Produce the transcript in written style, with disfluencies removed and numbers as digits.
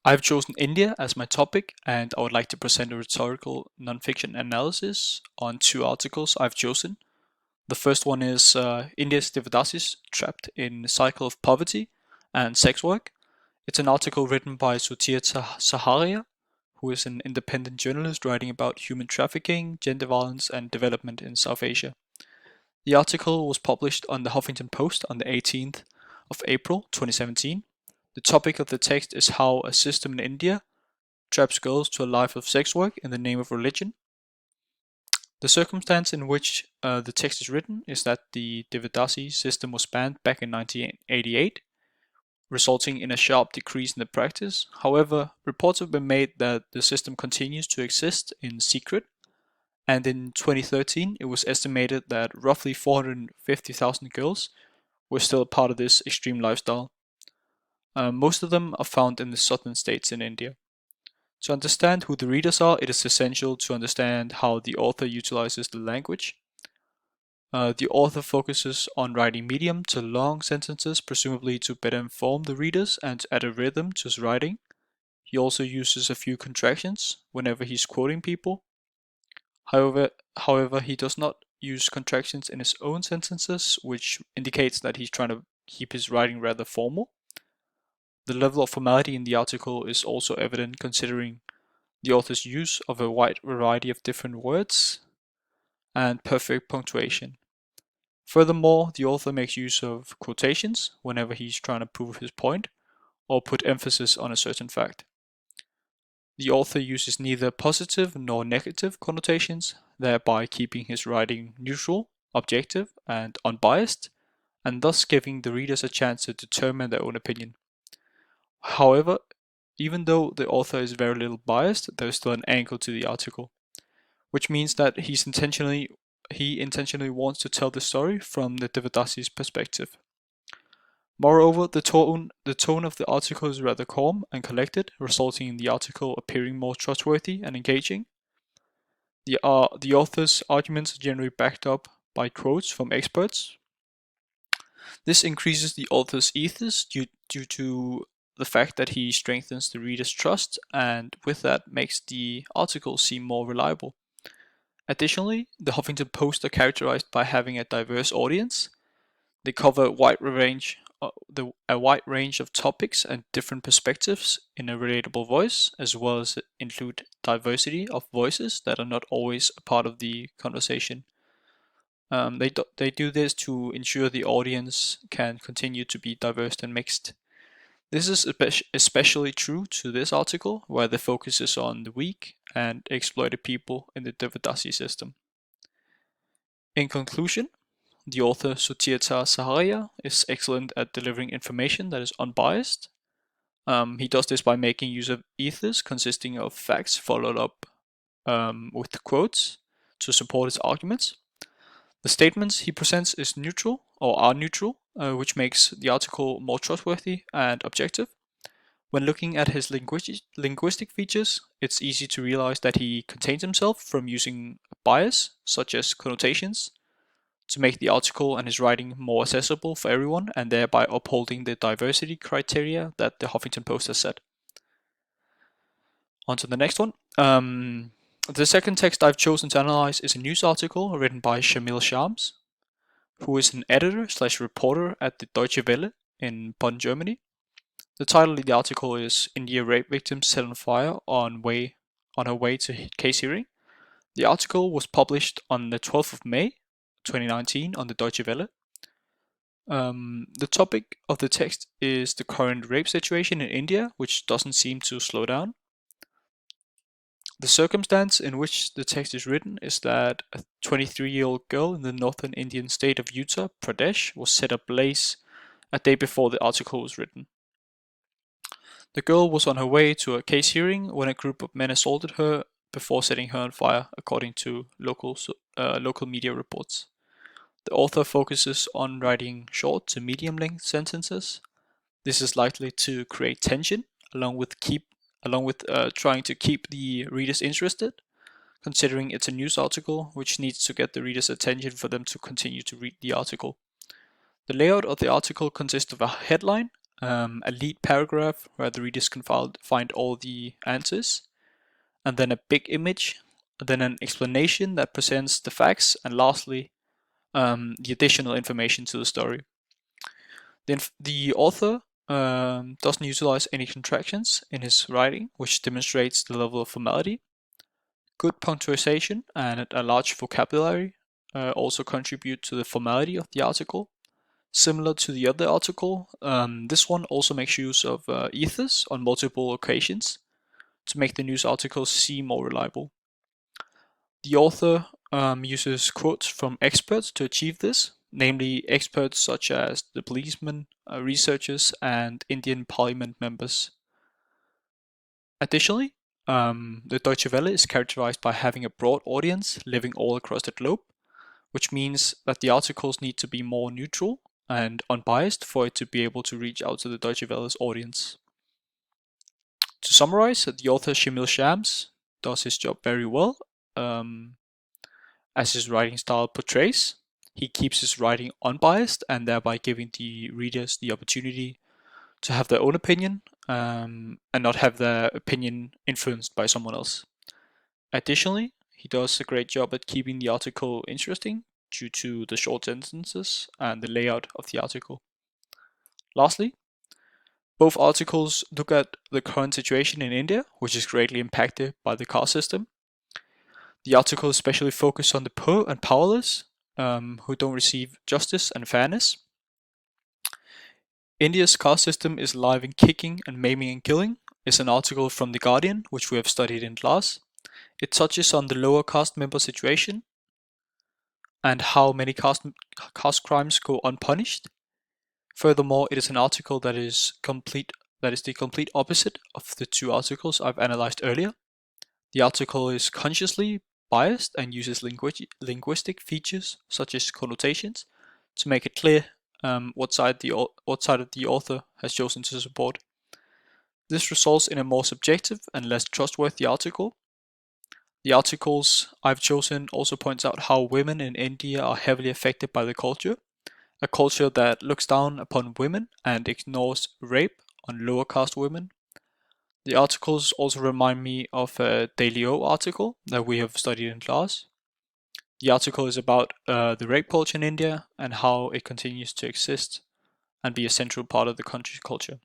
I've chosen India as my topic, and I would like to present a rhetorical nonfiction analysis on two articles I've chosen. The first one is India's Devadasis Trapped in a Cycle of Poverty and Sex Work. It's an article written by Sutirta Saharia, who is an independent journalist writing about human trafficking, gender violence, and development in South Asia. The article was published on the Huffington Post on the 18th of April 2017. The topic of the text is how a system in India traps girls to a life of sex work in the name of religion. The circumstance in which the text is written is that the Devadasi system was banned back in 1988, resulting in a sharp decrease in the practice. However, reports have been made that the system continues to exist in secret, and in 2013 it was estimated that roughly 450,000 girls were still a part of this extreme lifestyle. Most of them are found in the southern states in India. To understand who the readers are, it is essential to understand how the author utilizes the language. The author focuses on writing medium to long sentences, presumably to better inform the readers and to add a rhythm to his writing. He also uses a few contractions whenever he's quoting people. However, he does not use contractions in his own sentences, which indicates that he's trying to keep his writing rather formal. The level of formality in the article is also evident considering the author's use of a wide variety of different words and perfect punctuation. Furthermore, the author makes use of quotations whenever he's trying to prove his point or put emphasis on a certain fact. The author uses neither positive nor negative connotations, thereby keeping his writing neutral, objective, and unbiased, and thus giving the readers a chance to determine their own opinion. However, even though the author is very little biased, there is still an angle to the article, which means that he intentionally wants to tell the story from the Devadasi's perspective. Moreover, the tone of the article is rather calm and collected, resulting in the article appearing more trustworthy and engaging. The author's arguments are generally backed up by quotes from experts. This increases the author's ethos due to the fact that he strengthens the reader's trust, and with that makes the article seem more reliable. Additionally, the Huffington Post are characterized by having a diverse audience. They cover a wide range of topics and different perspectives in a relatable voice, as well as include diversity of voices that are not always a part of the conversation. They do this to ensure the audience can continue to be diverse and mixed. This is especially true to this article, where the focus is on the weak and exploited people in the Devadasi system. In conclusion, the author Sutirta Saharia is excellent at delivering information that is unbiased. He does this by making use of ethos consisting of facts followed up with quotes to support his arguments. The statements he presents is neutral or are neutral, which makes the article more trustworthy and objective. When looking at his linguistic features, it's easy to realize that he contains himself from using bias, such as connotations, to make the article and his writing more accessible for everyone and thereby upholding the diversity criteria that the Huffington Post has set. On to the next one. The second text I've chosen to analyze is a news article written by Shamil Shams, who is an editor/reporter at the Deutsche Welle in Bonn, Germany. The title of the article is India Rape Victims Set on Fire on her way to case hearing. The article was published on the 12th of May 2019 on the Deutsche Welle. The topic of the text is the current rape situation in India, which doesn't seem to slow down. The circumstance in which the text is written is that a 23-year-old girl in the northern Indian state of Uttar Pradesh was set ablaze a day before the article was written. The girl was on her way to a case hearing when a group of men assaulted her before setting her on fire, according to local media reports. The author focuses on writing short to medium-length sentences. This is likely to create tension, along with trying to keep the readers interested, considering it's a news article which needs to get the reader's attention for them to continue to read the article. The layout of the article consists of a headline, a lead paragraph where the readers can find all the answers, and then a big image, then an explanation that presents the facts, and lastly, the additional information to the story. The author doesn't utilize any contractions in his writing, which demonstrates the level of formality. Good punctuation and a large vocabulary also contribute to the formality of the article. Similar to the other article, this one also makes use of ethos on multiple occasions to make the news articles seem more reliable. The author uses quotes from experts to achieve this, namely experts such as the policemen, researchers, and Indian parliament members. Additionally, the Deutsche Welle is characterized by having a broad audience living all across the globe, which means that the articles need to be more neutral and unbiased for it to be able to reach out to the Deutsche Welle's audience. To summarize, the author Shamil Shams does his job very well, as his writing style portrays. He keeps his writing unbiased and thereby giving the readers the opportunity to have their own opinion and not have their opinion influenced by someone else. Additionally, he does a great job at keeping the article interesting due to the short sentences and the layout of the article. Lastly, both articles look at the current situation in India, which is greatly impacted by the caste system. The article especially focuses on the poor and powerless who don't receive justice and fairness. India's caste system is alive and kicking and maiming and killing is an article from The Guardian, which we have studied in class. It touches on the lower caste member situation and how many caste crimes go unpunished. Furthermore, it is an article that is the complete opposite of the two articles I've analyzed earlier. The article is consciously biased and uses linguistic features such as connotations to make it clear what side of the author has chosen to support. This results in a more subjective and less trustworthy article. The articles I've chosen also points out how women in India are heavily affected by the culture, a culture that looks down upon women and ignores rape on lower caste women. The articles also remind me of a Daily O article that we have studied in class. The article is about the rape culture in India and how it continues to exist and be a central part of the country's culture.